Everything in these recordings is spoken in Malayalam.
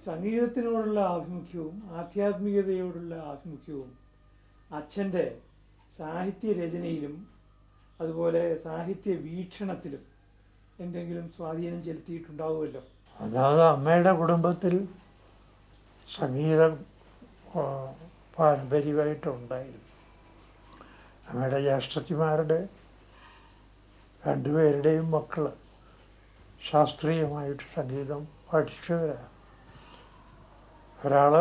സംഗീതത്തിനോടുള്ള ആഭിമുഖ്യവും ആധ്യാത്മികതയോടുള്ള ആഭിമുഖ്യവും അച്ഛൻ്റെ സാഹിത്യ രചനയിലും അതുപോലെ സാഹിത്യ വീക്ഷണത്തിലും എന്തെങ്കിലും സ്വാധീനം ചെലുത്തിയിട്ടുണ്ടാവുമല്ലോ. അതായത് അമ്മയുടെ കുടുംബത്തിൽ സംഗീതം പാരമ്പര്യമായിട്ടുണ്ടായിരുന്നു. അമ്മയുടെ ജ്യേഷ്ഠത്തിമാരുടെ രണ്ടുപേരുടെയും മക്കൾ ശാസ്ത്രീയമായിട്ട് സംഗീതം പഠിച്ചവരാണ്. ഒരാൾ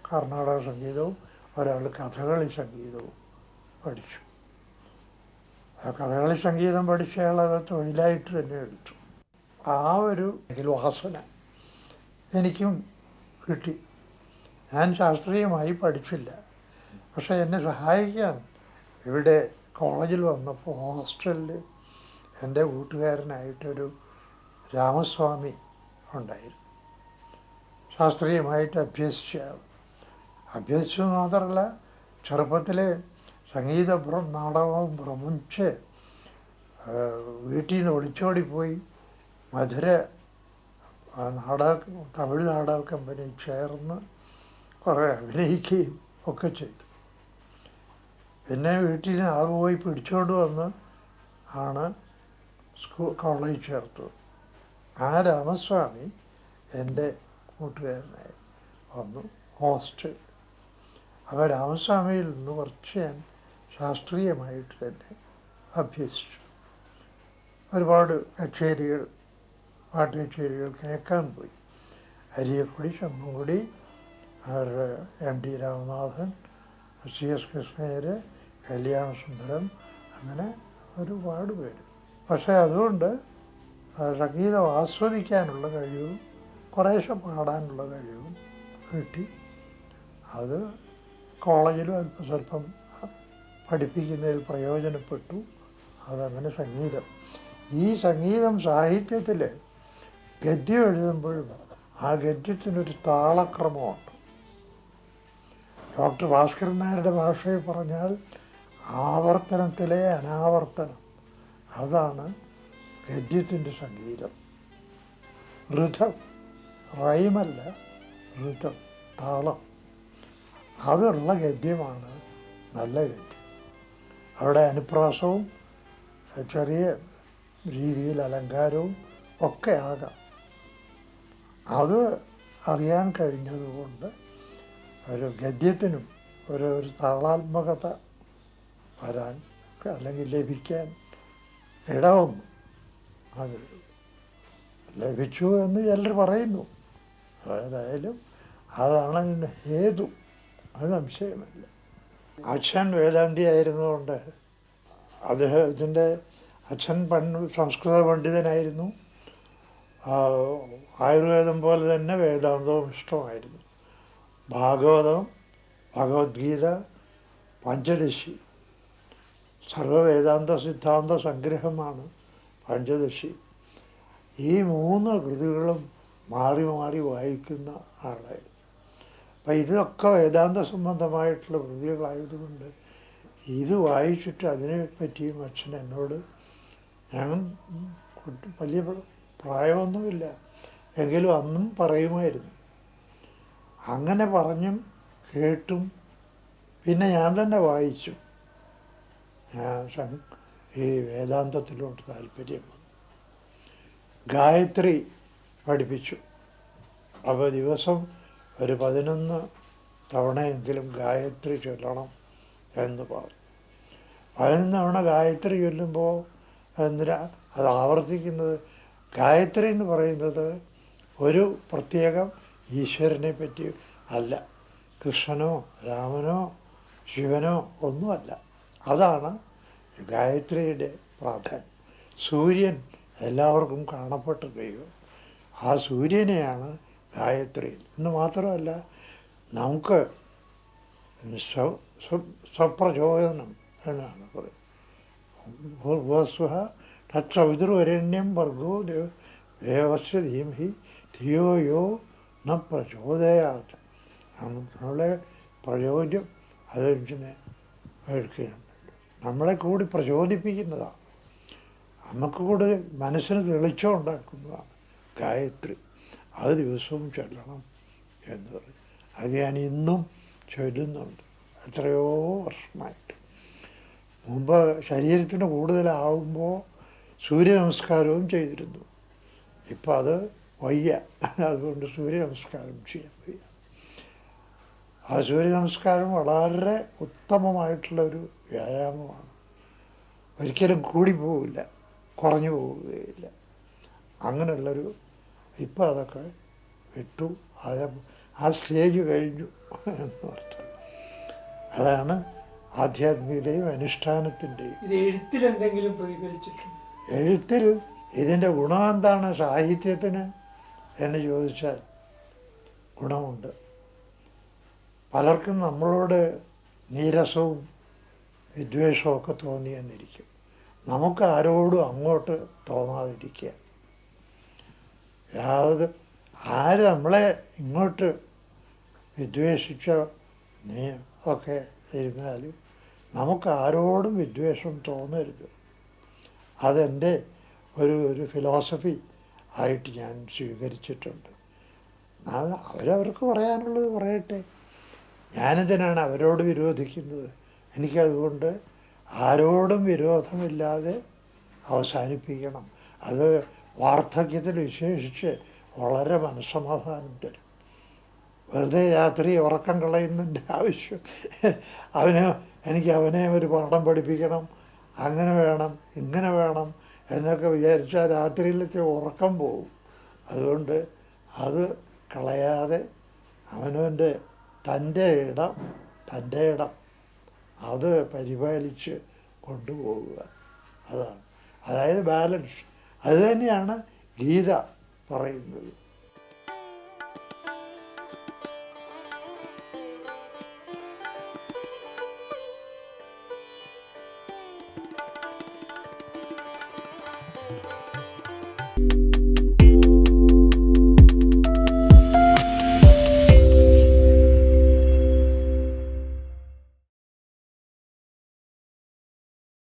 കർണാടക സംഗീതവും ഒരാൾ കഥകളി സംഗീതവും പഠിച്ചു. ആ കഥകളി സംഗീതം പഠിച്ചയാൾ അത് തൊഴിലായിട്ട് തന്നെ എടുത്തു. ആ ഒരു വാസന എനിക്കും കിട്ടി. ഞാൻ ശാസ്ത്രീയമായി പഠിച്ചില്ല, പക്ഷേ എന്നെ സഹായിക്കാൻ ഇവിടെ കോളേജിൽ വന്നപ്പോൾ ഹോസ്റ്റലിൽ എൻ്റെ കൂട്ടുകാരനായിട്ടൊരു രാമസ്വാമി ഉണ്ടായിരുന്നു. ശാസ്ത്രീയമായിട്ട് അഭ്യസിച്ചു മാത്രമല്ല, ചെറുപ്പത്തിലെ സംഗീത നാടകവും ഭ്രമിച്ച് വീട്ടിൽ നിന്ന് ഒളിച്ചോടിപ്പോയി മധുര തമിഴ് നാടക കമ്പനി ചേർന്ന് കുറേ അഭിനയിക്കുകയും ഒക്കെ ചെയ്തു. പിന്നെ വീട്ടിൽ നിന്ന് ആൾ പോയി പിടിച്ചോണ്ട് വന്ന് ആണ് കോളേജിൽ ചേർത്തത്. ആ രാമസ്വാമി എൻ്റെ കൂട്ടുകാരനായി വന്നു ഹോസ്റ്റൽ. അപ്പോൾ രാമസ്വാമിയിൽ നിന്ന് കുറച്ച് ഞാൻ ശാസ്ത്രീയമായിട്ട് തന്നെ അഭ്യസിച്ചു. ഒരുപാട് കച്ചേരികൾ, പാട്ട് കച്ചേരികൾ കേൾക്കാൻ പോയി. അരിയക്കുടി, ചമ്മൻകുടി, അവരുടെ M T Ramanathan, CS Krishnayyar, Kalyanasundaram, അങ്ങനെ ഒരുപാട് പേര്. പക്ഷേ അതുകൊണ്ട് സംഗീതം ആസ്വദിക്കാനുള്ള കഴിവും കുറേശ്ശെ പാടാനുള്ള കഴിവും കിട്ടി. അത് കോളേജിലും സ്വല്പം പഠിപ്പിക്കുന്നതിൽ പ്രയോജനപ്പെട്ടു. അതങ്ങനെ ഈ സംഗീതം സാഹിത്യത്തിൽ ഗദ്യം എഴുതുമ്പോഴും ആ ഗദ്യത്തിനൊരു താളക്രമമുണ്ട്. ഡോക്ടർ ഭാസ്കരൻ നായരുടെ ഭാഷയിൽ പറഞ്ഞാൽ ആവർത്തനത്തിലെ അനാവർത്തനം, അതാണ് ഗദ്യത്തിൻ്റെ സംഗീതം. ഋതം, റൈമല്ല, ഋതം, താളം, അതുള്ള ഗദ്യമാണ് നല്ല ഗദ്യം. അവിടെ അനുപ്രാസവും ചെറിയ രീതിയിൽ അലങ്കാരവും ഒക്കെ ആകാം. അത് അറിയാൻ കഴിഞ്ഞതുകൊണ്ട് ഒരു ഗദ്യത്തിനും ഒരു താളാത്മകത വരാൻ അല്ലെങ്കിൽ ലഭിക്കാൻ ഇടവന്നു. അത് ലഭിച്ചു എന്ന് ചിലർ പറയുന്നു. ഏതായാലും അതാണ് അതിന് ഹേതു, അത് സംശയമല്ല. അച്ഛൻ വേദാന്തി ആയിരുന്നുകൊണ്ട് അദ്ദേഹത്തിൻ്റെ അച്ഛൻ സംസ്കൃത പണ്ഡിതനായിരുന്നു. ആയുർവേദം പോലെ തന്നെ വേദാന്തവും ഇഷ്ടമായിരുന്നു. ഭാഗവതം, ഭഗവത്ഗീത, പഞ്ചദശി, സർവവേദാന്ത സിദ്ധാന്ത സംഗ്രഹമാണ് പഞ്ചദശി. ഈ 3 കൃതികളും മാറി മാറി വായിക്കുന്ന ആളായിരുന്നു. അപ്പം ഇതൊക്കെ വേദാന്ത സംബന്ധമായിട്ടുള്ള കൃതികളായതുകൊണ്ട് ഇത് വായിച്ചിട്ട് അതിനെ പറ്റിയും അച്ഛൻ എന്നോട്, ഞാൻ വലിയ പ്രായമൊന്നുമില്ല എങ്കിലും അന്നും പറയുമായിരുന്നു. അങ്ങനെ പറഞ്ഞും കേട്ടും പിന്നെ ഞാൻ തന്നെ വായിച്ചു. ഞാൻ ഈ വേദാന്തത്തിലോട്ട് താല്പര്യം വന്നു. ഗായത്രി പഠിപ്പിച്ചു. അപ്പോൾ ദിവസം ഒരു 11 തവണയെങ്കിലും ഗായത്രി ചൊല്ലണം എന്ന് പറഞ്ഞു. 11 തവണ ഗായത്രി ചൊല്ലുമ്പോൾ എന്തിനാ അത് ആവർത്തിക്കുന്നത്? ഗായത്രി എന്ന് പറയുന്നത് ഒരു പ്രത്യേകം ഈശ്വരനെ പറ്റി അല്ല, കൃഷ്ണനോ രാമനോ ശിവനോ ഒന്നുമല്ല. അതാണ് ഗായത്രിയുടെ പ്രാധാന്യം. സൂര്യൻ എല്ലാവർക്കും കാണപ്പെട്ട ദൈവം, ആ സൂര്യനെയാണ് ഗായത്രിയിൽ. എന്ന് മാത്രമല്ല, നമുക്ക് സ്വപ്രചോദനം എന്നാണ് പറയുന്നത്. ഭൂർഭുവസ്വഃ തത്സവിതുർവരേണ്യം ഭർഗോ ദേവസ്യ ധീമഹി ധിയോ യോ ന പ്രചോദയാത്. നമ്മളെ പ്രചോദ്യം അതിനെ എടുക്കുകയാണ്, നമ്മളെ കൂടി പ്രചോദിപ്പിക്കുന്നതാണ്, നമുക്ക് കൂടി മനസ്സിന് തെളിച്ചം ഉണ്ടാക്കുന്നതാണ് ഗായത്രി. അത് ദിവസവും ചൊല്ലണം എന്ന് പറയും. അത് ഞാൻ ഇന്നും ചൊല്ലുന്നുണ്ട്, എത്രയോ വർഷമായിട്ട്. മുമ്പ് ശരീരത്തിന് കൂടുതലാവുമ്പോൾ സൂര്യ നമസ്കാരവും ചെയ്തിരുന്നു. ഇപ്പം അത് വയ്യ, അതുകൊണ്ട് സൂര്യ നമസ്കാരം ചെയ്യാൻ വയ്യ. ആ സൂര്യ നമസ്കാരം വളരെ ഉത്തമമായിട്ടുള്ളൊരു വ്യായാമമാണ്. ഒരിക്കലും കൂടി പോവില്ല, കുറഞ്ഞു പോവുകയില്ല. അങ്ങനെയുള്ളൊരു ഇപ്പം അതൊക്കെ വിട്ടു, അത് ആ സ്റ്റേജ് കഴിഞ്ഞു എന്നർത്ഥം. അതാണ് ആധ്യാത്മികതയും അനുഷ്ഠാനത്തിൻ്റെയും. ഇത് എഴുത്തിൽ എന്തെങ്കിലും പ്രതിഫലിച്ചിട്ടുണ്ട്? എഴുത്തിൽ ഇതിൻ്റെ ഗുണം എന്താണ് സാഹിത്യത്തിന് എന്ന് ചോദിച്ചാൽ ഗുണമുണ്ട്. പലർക്കും നമ്മളോട് നീരസവും വിദ്വേഷവും ഒക്കെ തോന്നിയെന്നിരിക്കും. നമുക്ക് ആരോടും അങ്ങോട്ട് തോന്നാതിരിക്കുക. ആര് നമ്മളെ ഇങ്ങോട്ട് വിദ്വേഷിച്ചോ നീ ഒക്കെ ഇരുന്നാലും നമുക്ക് ആരോടും വിദ്വേഷം തോന്നരുത്. അതെൻ്റെ ഒരു ഫിലോസഫി ആയിട്ട് ഞാൻ സ്വീകരിച്ചിട്ടുണ്ട്. അവരവർക്ക് പറയാനുള്ളത് പറയട്ടെ, ഞാനെന്തിനാണ് അവരോട് വിരോധിക്കുന്നത്? എനിക്കതുകൊണ്ട് ആരോടും വിരോധമില്ലാതെ അവസാനിപ്പിക്കണം. അത് വാർദ്ധക്യത്തിൽ വിശേഷിച്ച് വളരെ മനസ്സമാധാനം തരും. വെറുതെ രാത്രി ഉറക്കം കളയുന്നതിൻ്റെ ആവശ്യം എനിക്ക് അവനെ ഒരു പാഠം പഠിപ്പിക്കണം, അങ്ങനെ വേണം ഇങ്ങനെ വേണം എന്നൊക്കെ വിചാരിച്ചാൽ രാത്രിയിലത്തെ ഉറക്കം പോവും. അതുകൊണ്ട് അത് കളയാതെ അവനവൻ്റെ തൻ്റെ ഇടം അത് പരിപാലിച്ച് കൊണ്ടുപോവുക. അതായത് ബാലൻസ്. അത് തന്നെയാണ് ഗീത പറയുന്നത്.